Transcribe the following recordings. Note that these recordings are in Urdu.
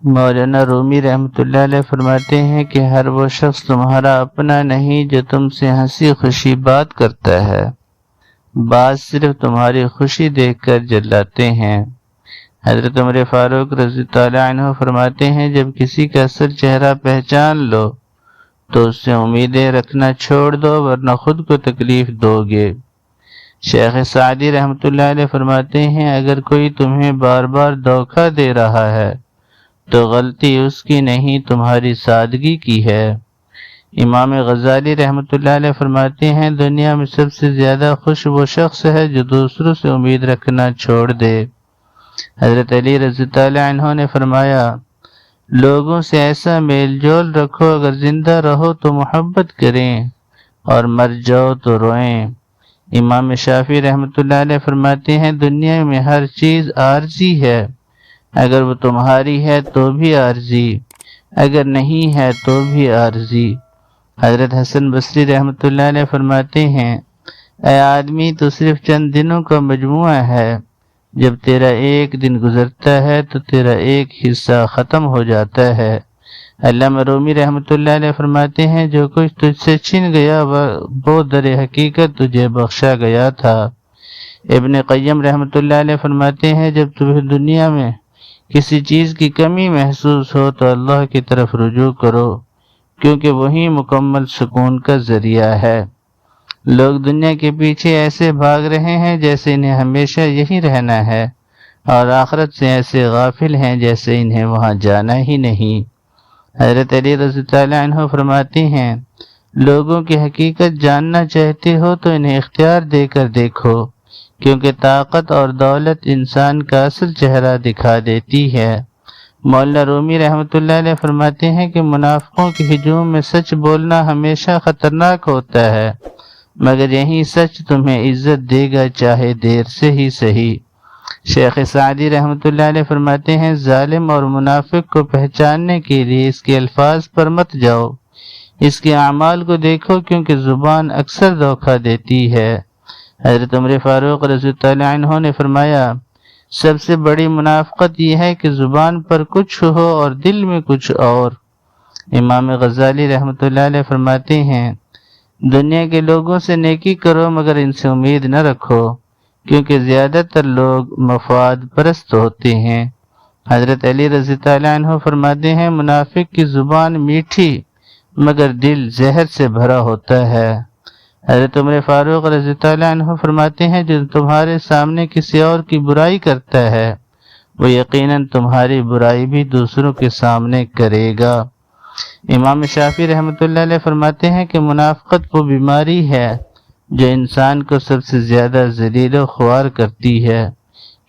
مولانا رومی رحمۃ اللہ علیہ فرماتے ہیں کہ ہر وہ شخص تمہارا اپنا نہیں جو تم سے ہنسی خوشی بات کرتا ہے، بعض صرف تمہاری خوشی دیکھ کر جلاتے ہیں۔ حضرت عمر فاروق رضی اللہ عنہ فرماتے ہیں جب کسی کا اصل چہرہ پہچان لو تو اس سے امیدیں رکھنا چھوڑ دو ورنہ خود کو تکلیف دو گے۔ شیخ سعدی رحمۃ اللہ علیہ فرماتے ہیں اگر کوئی تمہیں بار بار دھوکہ دے رہا ہے تو غلطی اس کی نہیں تمہاری سادگی کی ہے۔ امام غزالی رحمۃ اللہ علیہ فرماتے ہیں دنیا میں سب سے زیادہ خوش وہ شخص ہے جو دوسروں سے امید رکھنا چھوڑ دے۔ حضرت علی رضی اللہ عنہ نے فرمایا لوگوں سے ایسا میل جول رکھو اگر زندہ رہو تو محبت کریں اور مر جاؤ تو روئیں۔ امام شافعی رحمۃ اللہ علیہ فرماتے ہیں دنیا میں ہر چیز عارضی ہے، اگر وہ تمہاری ہے تو بھی عارضی، اگر نہیں ہے تو بھی عارضی۔ حضرت حسن بصری رحمۃ اللہ علیہ فرماتے ہیں اے آدمی تو صرف چند دنوں کا مجموعہ ہے، جب تیرا ایک دن گزرتا ہے تو تیرا ایک حصہ ختم ہو جاتا ہے۔ علامہ رومی رحمۃ اللہ علیہ فرماتے ہیں جو کچھ تجھ سے چھن گیا وہ در حقیقت تجھے بخشا گیا تھا۔ ابن قیم رحمۃ اللہ علیہ فرماتے ہیں جب تمہیں دنیا میں کسی چیز کی کمی محسوس ہو تو اللہ کی طرف رجوع کرو، کیونکہ وہی مکمل سکون کا ذریعہ ہے۔ لوگ دنیا کے پیچھے ایسے بھاگ رہے ہیں جیسے انہیں ہمیشہ یہی رہنا ہے، اور آخرت سے ایسے غافل ہیں جیسے انہیں وہاں جانا ہی نہیں۔ حضرت علی رضی اللہ عنہ فرماتے ہیں لوگوں کی حقیقت جاننا چاہتے ہو تو انہیں اختیار دے کر دیکھو، کیونکہ طاقت اور دولت انسان کا اصل چہرہ دکھا دیتی ہے۔ مولانا رومی رحمۃ اللہ علیہ فرماتے ہیں کہ منافقوں کے ہجوم میں سچ بولنا ہمیشہ خطرناک ہوتا ہے، مگر یہی سچ تمہیں عزت دے گا چاہے دیر سے ہی صحیح۔ شیخ سعدی رحمۃ اللہ علیہ فرماتے ہیں ظالم اور منافق کو پہچاننے کے لیے اس کے الفاظ پر مت جاؤ، اس کے اعمال کو دیکھو، کیونکہ زبان اکثر دھوکہ دیتی ہے۔ حضرت عمر فاروق رضی اللہ عنہ نے فرمایا سب سے بڑی منافقت یہ ہے کہ زبان پر کچھ ہو اور دل میں کچھ اور۔ امام غزالی رحمۃ اللہ علیہ فرماتے ہیں دنیا کے لوگوں سے نیکی کرو مگر ان سے امید نہ رکھو، کیونکہ زیادہ تر لوگ مفاد پرست ہوتے ہیں۔ حضرت علی رضی اللہ عنہ فرماتے ہیں منافق کی زبان میٹھی مگر دل زہر سے بھرا ہوتا ہے۔ حضرت عمر فاروق رضی اللہ عنہ فرماتے ہیں جو تمہارے سامنے کسی اور کی برائی کرتا ہے وہ یقیناً تمہاری برائی بھی دوسروں کے سامنے کرے گا۔ امام شافعی رحمۃ اللہ علیہ فرماتے ہیں کہ منافقت وہ بیماری ہے جو انسان کو سب سے زیادہ ذلیل و خوار کرتی ہے،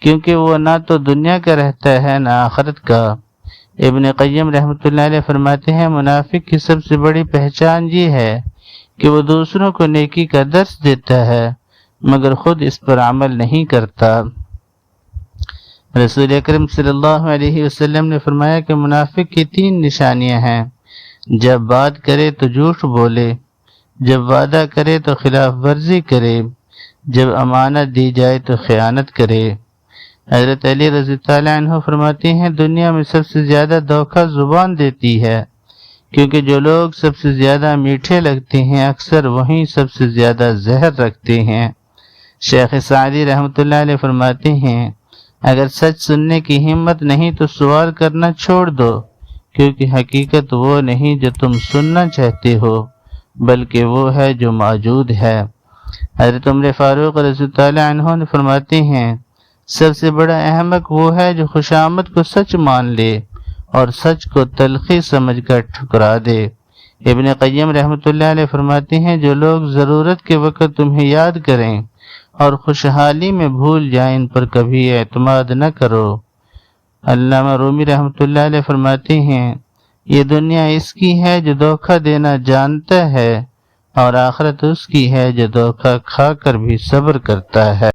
کیونکہ وہ نہ تو دنیا کا رہتا ہے نہ آخرت کا۔ ابن قیم رحمۃ اللہ علیہ فرماتے ہیں منافق کی سب سے بڑی پہچان یہ ہے کہ وہ دوسروں کو نیکی کا درس دیتا ہے مگر خود اس پر عمل نہیں کرتا۔ رسول اکرم صلی اللہ علیہ وسلم نے فرمایا کہ منافق کی 3 نشانیاں ہیں، جب بات کرے تو جھوٹ بولے، جب وعدہ کرے تو خلاف ورزی کرے، جب امانت دی جائے تو خیانت کرے۔ حضرت علی رضی اللہ عنہ فرماتے ہیں دنیا میں سب سے زیادہ دھوکہ زبان دیتی ہے، کیونکہ جو لوگ سب سے زیادہ میٹھے لگتے ہیں اکثر وہیں سب سے زیادہ زہر رکھتے ہیں۔ شیخ سعدی رحمۃ اللہ علیہ فرماتے ہیں اگر سچ سننے کی ہمت نہیں تو سوال کرنا چھوڑ دو، کیونکہ حقیقت وہ نہیں جو تم سننا چاہتے ہو بلکہ وہ ہے جو موجود ہے۔ حضرت عمر فاروق رضی اللہ عنہ نے فرماتے ہیں سب سے بڑا احمق وہ ہے جو خوشامد کو سچ مان لے اور سچ کو تلخی سمجھ کر ٹھکرا دے۔ ابن قیم رحمۃ اللہ علیہ فرماتے ہیں جو لوگ ضرورت کے وقت تمہیں یاد کریں اور خوشحالی میں بھول جائیں ان پر کبھی اعتماد نہ کرو۔ علامہ رومی رحمۃ اللہ علیہ فرماتے ہیں یہ دنیا اس کی ہے جو دھوکہ دینا جانتا ہے اور آخرت اس کی ہے جو دھوکہ کھا کر بھی صبر کرتا ہے۔